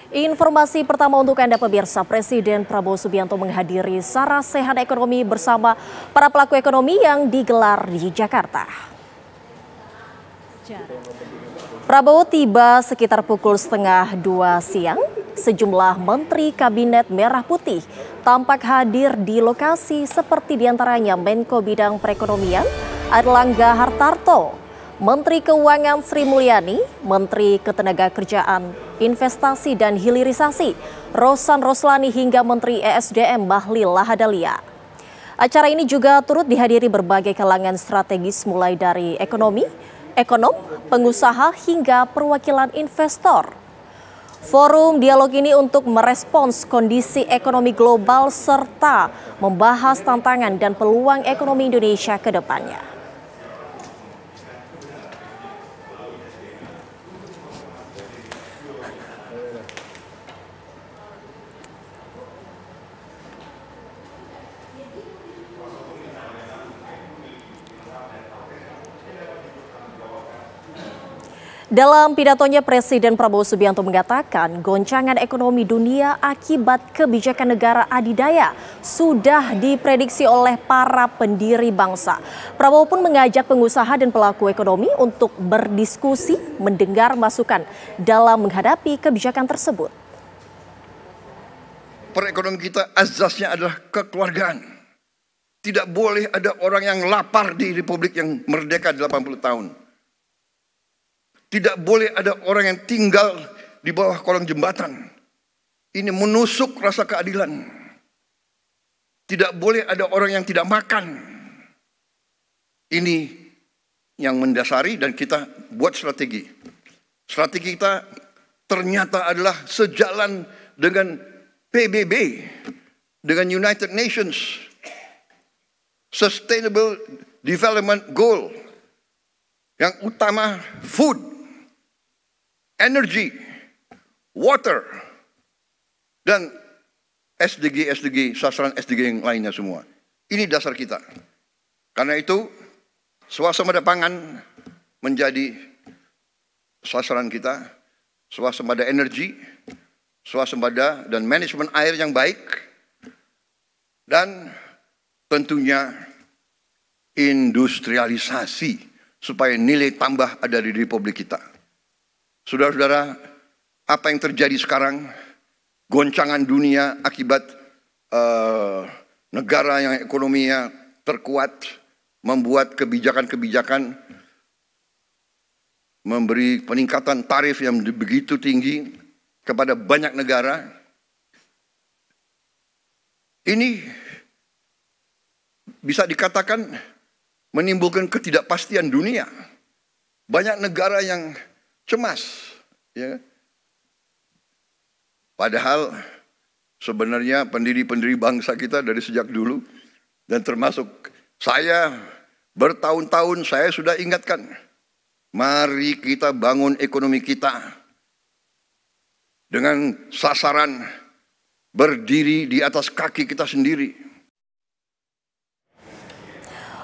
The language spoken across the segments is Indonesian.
Informasi pertama untuk Anda pemirsa, Presiden Prabowo Subianto menghadiri Sara Sehat Ekonomi bersama para pelaku ekonomi yang digelar di Jakarta. Prabowo tiba sekitar pukul 1:30 siang. Sejumlah Menteri Kabinet Merah Putih tampak hadir di lokasi seperti diantaranya Menko Bidang Perekonomian Airlangga Hartarto, Menteri Keuangan Sri Mulyani, Menteri Ketenagakerjaan, Investasi dan Hilirisasi Rosan Roslani hingga Menteri ESDM Bahlil Lahadalia. Acara ini juga turut dihadiri berbagai kalangan strategis mulai dari ekonom, pengusaha hingga perwakilan investor. Forum dialog ini untuk merespons kondisi ekonomi global serta membahas tantangan dan peluang ekonomi Indonesia ke depannya. Dalam pidatonya, Presiden Prabowo Subianto mengatakan goncangan ekonomi dunia akibat kebijakan negara adidaya sudah diprediksi oleh para pendiri bangsa. Prabowo pun mengajak pengusaha dan pelaku ekonomi untuk berdiskusi, mendengar masukan dalam menghadapi kebijakan tersebut. Perekonomian kita azasnya adalah kekeluargaan. Tidak boleh ada orang yang lapar di Republik yang merdeka 80 tahun. Tidak boleh ada orang yang tinggal di bawah kolong jembatan. Ini menusuk rasa keadilan. Tidak boleh ada orang yang tidak makan. Ini yang mendasari dan kita buat strategi. Strategi kita ternyata adalah sejalan dengan PBB, dengan United Nations Sustainable Development Goal. Yang utama food, energy, water, dan SDG, sasaran SDG yang lainnya semua. Ini dasar kita. Karena itu, swasembada pangan menjadi sasaran kita, swasembada energi, swasembada dan manajemen air yang baik, dan tentunya industrialisasi supaya nilai tambah ada di Republik kita. Saudara-saudara, apa yang terjadi sekarang, goncangan dunia akibat negara yang ekonominya terkuat, membuat kebijakan-kebijakan, memberi peningkatan tarif yang begitu tinggi kepada banyak negara. Ini bisa dikatakan menimbulkan ketidakpastian dunia. Banyak negara yang cemas, ya. Padahal sebenarnya pendiri-pendiri bangsa kita dari sejak dulu dan termasuk saya bertahun-tahun saya sudah ingatkan, mari kita bangun ekonomi kita dengan sasaran berdiri di atas kaki kita sendiri.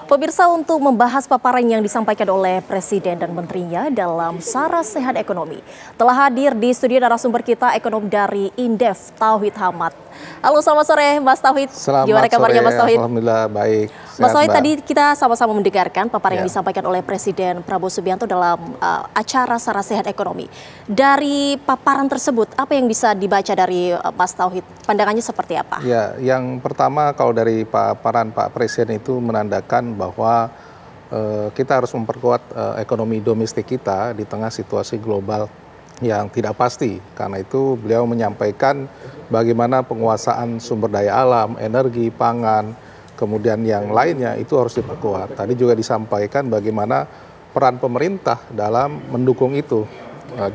Pemirsa, untuk membahas paparan yang disampaikan oleh Presiden dan menterinya dalam Sara Sehat Ekonomi, telah hadir di studio narasumber kita ekonom dari Indef, Tauhid Hamad. Halo, selamat sore Mas Tauhid. Gimana kabarnya Mas Tauhid? Alhamdulillah baik. Mas Tauhid, tadi kita sama-sama mendengarkan paparan yang disampaikan oleh Presiden Prabowo Subianto dalam acara Sara Sehat Ekonomi. Dari paparan tersebut, apa yang bisa dibaca dari Mas Tauhid? Pandangannya seperti apa? Ya, yang pertama kalau dari paparan Pak Presiden itu menandakan bahwa kita harus memperkuat ekonomi domestik kita di tengah situasi global yang tidak pasti. Karena itu beliau menyampaikan bagaimana penguasaan sumber daya alam, energi, pangan, kemudian yang lainnya itu harus diperkuat. Tadi juga disampaikan bagaimana peran pemerintah dalam mendukung itu.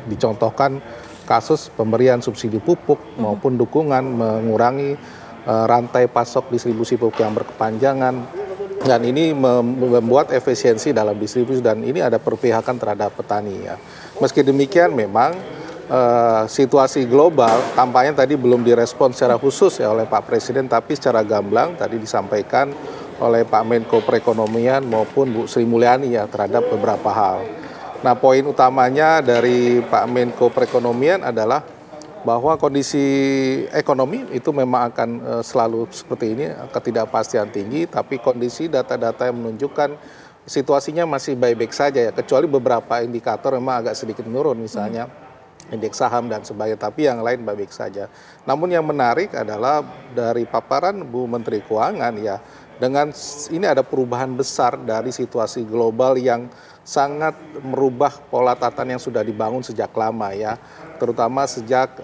Dicontohkan kasus pemberian subsidi pupuk maupun dukungan mengurangi rantai pasok distribusi pupuk yang berkepanjangan. Dan ini membuat efisiensi dalam distribusi dan ini ada perpihakan terhadap petani ya. Meski demikian memang situasi global tampaknya tadi belum direspon secara khusus ya oleh Pak Presiden, tapi secara gamblang tadi disampaikan oleh Pak Menko Perekonomian maupun Bu Sri Mulyani ya terhadap beberapa hal. Nah, poin utamanya dari Pak Menko Perekonomian adalah bahwa kondisi ekonomi itu memang akan selalu seperti ini, ketidakpastian tinggi, tapi kondisi data-data yang menunjukkan situasinya masih baik-baik saja ya, kecuali beberapa indikator memang agak sedikit menurun, misalnya indeks saham dan sebagainya, tapi yang lain baik-baik saja. Namun yang menarik adalah dari paparan Bu Menteri Keuangan ya, dengan ini ada perubahan besar dari situasi global yang sangat merubah pola tatanan yang sudah dibangun sejak lama ya, terutama sejak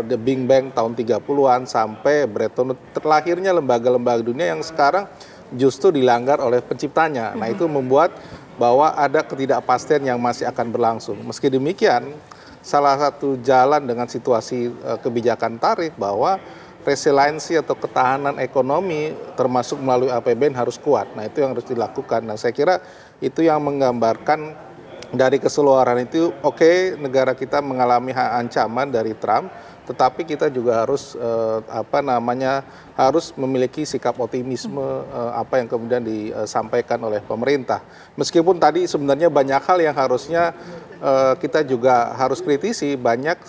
The Big Bang tahun 30-an sampai Bretton Woods, terlahirnya lembaga-lembaga dunia yang sekarang justru dilanggar oleh penciptanya. Nah, itu membuat bahwa ada ketidakpastian yang masih akan berlangsung. Meski demikian, salah satu jalan dengan situasi kebijakan tarif bahwa resiliensi atau ketahanan ekonomi termasuk melalui APBN harus kuat. Nah, itu yang harus dilakukan. Nah, saya kira itu yang menggambarkan dari keseluruhan itu, oke, negara kita mengalami ancaman dari Trump, tetapi kita juga harus harus memiliki sikap optimisme apa yang kemudian disampaikan oleh pemerintah. Meskipun tadi sebenarnya banyak hal yang harusnya kita juga harus kritisi, banyak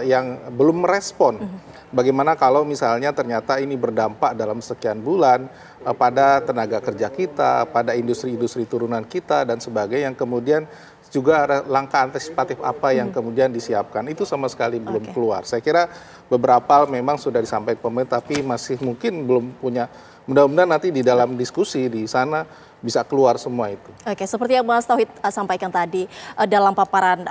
yang belum merespon. Bagaimana kalau misalnya ternyata ini berdampak dalam sekian bulan pada tenaga kerja kita, pada industri-industri turunan kita dan sebagainya, yang kemudian juga ada langkah antisipatif apa yang kemudian disiapkan, itu sama sekali belum keluar. Saya kira beberapa memang sudah disampaikan pemerintah, tapi masih mungkin belum punya. Mudah-mudahan nanti di dalam diskusi di sana bisa keluar semua itu. Oke, seperti yang Mas Tauhid sampaikan tadi dalam paparan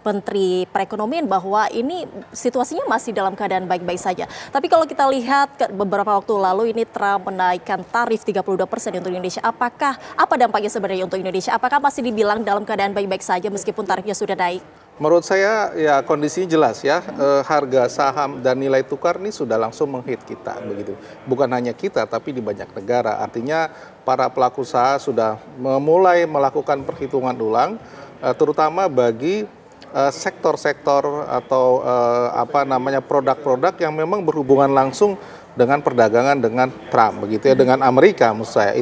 Menteri Perekonomian bahwa ini situasinya masih dalam keadaan baik-baik saja. Tapi kalau kita lihat beberapa waktu lalu ini Trump menaikkan tarif 32% untuk Indonesia. Apa dampaknya sebenarnya untuk Indonesia? Apakah masih dibilang dalam keadaan baik-baik saja meskipun tarifnya sudah naik? Menurut saya ya kondisinya jelas ya, harga saham dan nilai tukar ini sudah langsung menghit kita begitu. Bukan hanya kita tapi di banyak negara. Artinya para pelaku usaha sudah mulai melakukan perhitungan ulang, terutama bagi sektor-sektor atau produk-produk yang memang berhubungan langsung dengan perdagangan dengan Trump begitu ya, dengan Amerika maksud saya.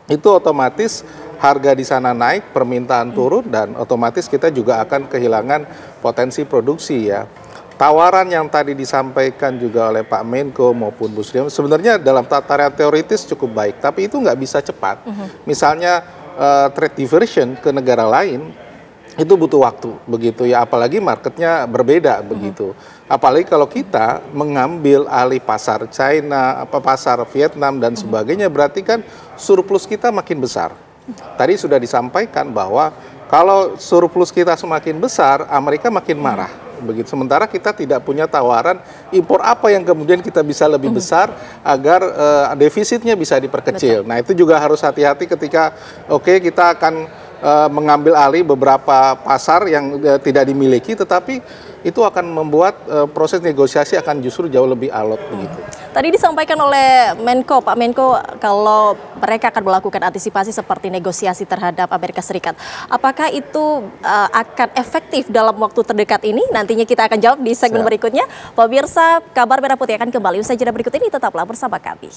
Itu otomatis harga di sana naik, permintaan turun, dan otomatis kita juga akan kehilangan potensi produksi ya. Tawaran yang tadi disampaikan juga oleh Pak Menko maupun Bu Sri sebenarnya dalam tataran teoritis cukup baik, tapi itu nggak bisa cepat. Misalnya trade diversion ke negara lain itu butuh waktu begitu ya, apalagi marketnya berbeda begitu. Apalagi kalau kita mengambil alih pasar China, pasar Vietnam dan sebagainya, berarti kan surplus kita makin besar. Tadi sudah disampaikan bahwa kalau surplus kita semakin besar, Amerika makin marah. Begitu. Sementara kita tidak punya tawaran impor apa yang kemudian kita bisa lebih besar agar defisitnya bisa diperkecil. Nah, itu juga harus hati-hati ketika kita akan mengambil alih beberapa pasar yang tidak dimiliki, tetapi itu akan membuat proses negosiasi akan justru jauh lebih alot begitu. Tadi disampaikan oleh Menko, Pak Menko, kalau mereka akan melakukan antisipasi seperti negosiasi terhadap Amerika Serikat. Apakah itu akan efektif dalam waktu terdekat ini? Nantinya kita akan jawab di segmen berikutnya. Pemirsa, Kabar Merah Putih akan kembali usai jeda berikut ini, tetaplah bersama kami.